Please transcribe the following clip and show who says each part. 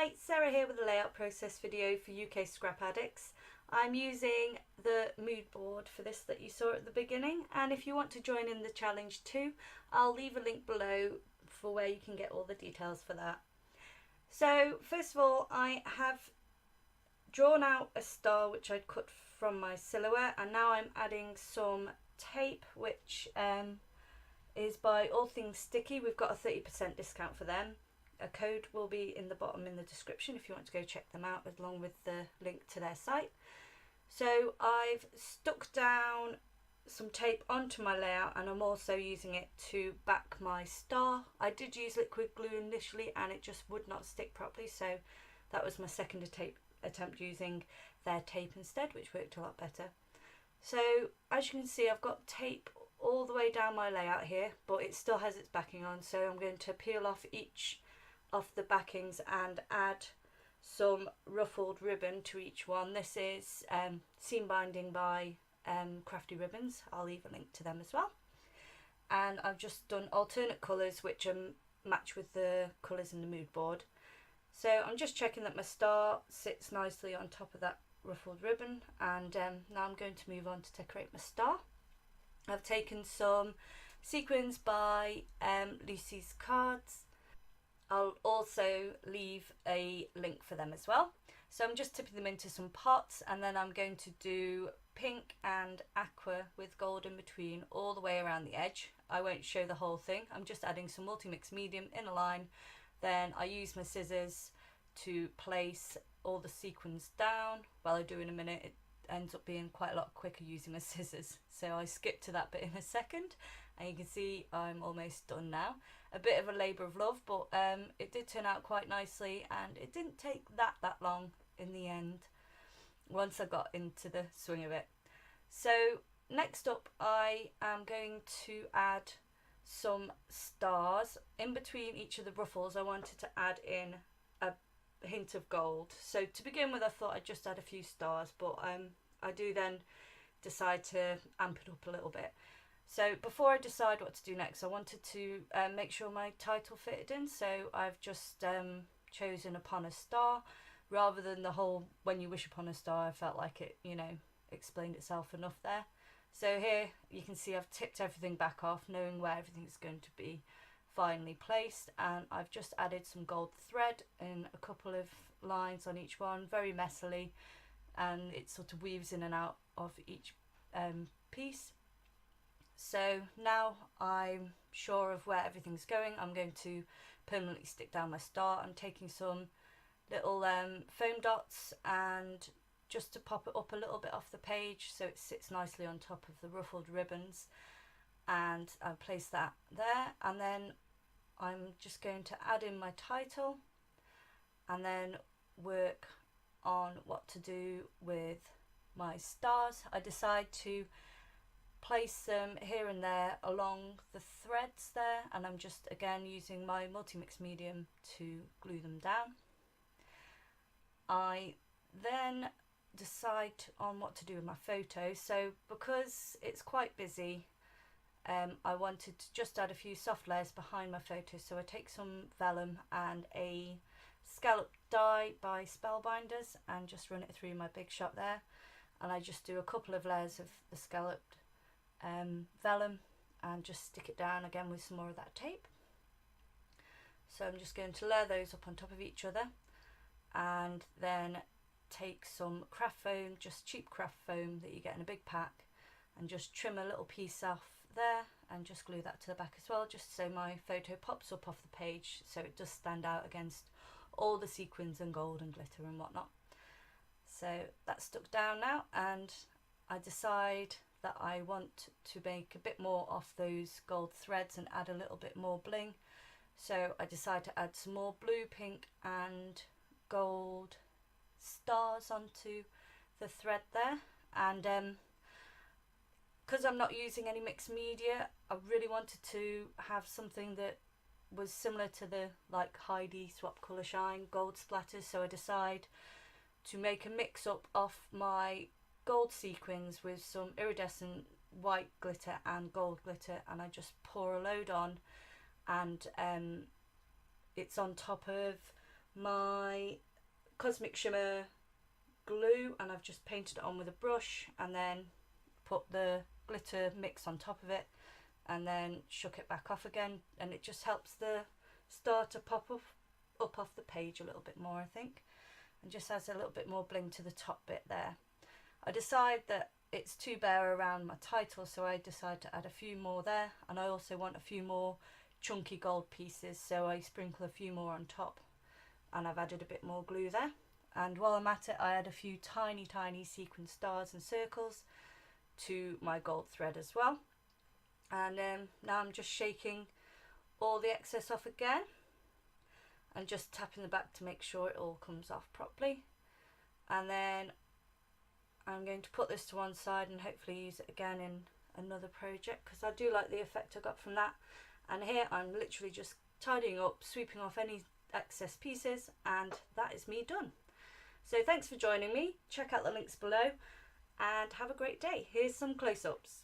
Speaker 1: Hi, Sarah here with a layout process video for UK Scrap Addicts. I'm using the mood board for this that you saw at the beginning, and if you want to join in the challenge too, I'll leave a link below for where you can get all the details for that. So first of all, I have drawn out a star which I'd cut from my silhouette, and now I'm adding some tape which is by All Things Sticky. We've got a 30% discount for them. A code will be in the bottom in the description if you want to go check them out, along with the link to their site. So I've stuck down some tape onto my layout, and I'm also using it to back my star. I did use liquid glue initially and it just would not stick properly, so that was my second attempt using their tape instead, which worked a lot better. So as you can see, I've got tape all the way down my layout here, but it still has its backing on, so I'm going to peel off each of the backings and add some ruffled ribbon to each one. This is seam binding by Crafty Ribbons. I'll leave a link to them as well. And I've just done alternate colours which match with the colours in the mood board. So I'm just checking that my star sits nicely on top of that ruffled ribbon, and now I'm going to move on to decorate my star. I've taken some Sequins by Lucy's Cards. I'll also leave a link for them as well. So I'm just tipping them into some pots, and then I'm going to do pink and aqua with gold in between all the way around the edge. I won't show the whole thing. I'm just adding some multi-mix medium in a line. Then I use my scissors to place all the sequins down. Well, I do in a minute. It ends up being quite a lot quicker using my scissors. So I skip to that bit in a second. And you can see I'm almost done now. A bit of a labour of love, but it did turn out quite nicely, and it didn't take that long in the end once I got into the swing of it. So next up, I am going to add some stars. In between each of the ruffles, I wanted to add in a hint of gold. So to begin with, I thought I'd just add a few stars, but I do then decide to amp it up a little bit. So before I decide what to do next, I wanted to make sure my title fitted in. So I've just chosen Upon a Star rather than the whole When You Wish Upon a Star. I felt like it, explained itself enough there. So here you can see I've tipped everything back off, knowing where everything's going to be finally placed. And I've just added some gold thread in a couple of lines on each one, very messily. And it sort of weaves in and out of each piece. So now I'm sure of where everything's going, I'm going to permanently stick down my star. I'm taking some little foam dots and just to pop it up a little bit off the page so it sits nicely on top of the ruffled ribbons, and I place that there. And then I'm just going to add in my title and then work on what to do with my stars. I decide to place them here and there along the threads there, and I'm just again using my multi-mix medium to glue them down. I then decide on what to do with my photo. So because it's quite busy, I wanted to just add a few soft layers behind my photo. So I take some vellum and a scallop die by Spellbinders and just run it through my big shot there, and I just do a couple of layers of the scalloped vellum and just stick it down again with some more of that tape. So I'm just going to layer those up on top of each other, and then take some craft foam, just cheap craft foam that you get in a big pack, and just trim a little piece off there and just glue that to the back as well, just so my photo pops up off the page so it does stand out against all the sequins and gold and glitter and whatnot. So that's stuck down now, and I decide that I want to make a bit more off those gold threads and add a little bit more bling. So I decide to add some more blue, pink and gold stars onto the thread there. And because I'm not using any mixed media, I really wanted to have something that was similar to the Heidi Swap Colour Shine gold splatters. So I decide to make a mix up of my gold sequins with some iridescent white glitter and gold glitter, and I just pour a load on, and it's on top of my Cosmic Shimmer glue, and I've just painted it on with a brush and then put the glitter mix on top of it and then shook it back off again, and it just helps the star to pop up off the page a little bit more, I think, and just adds a little bit more bling to the top bit there. I decide that it's too bare around my title, so I decide to add a few more there, and I also want a few more chunky gold pieces, so I sprinkle a few more on top, and I've added a bit more glue there. And while I'm at it, I add a few tiny sequin stars and circles to my gold thread as well. And now I'm just shaking all the excess off again and just tapping the back to make sure it all comes off properly. And then I'm going to put this to one side and hopefully use it again in another project, because I do like the effect I got from that. And here I'm literally just tidying up, sweeping off any excess pieces, and that is me done. So thanks for joining me. Check out the links below and have a great day. Here's some close-ups.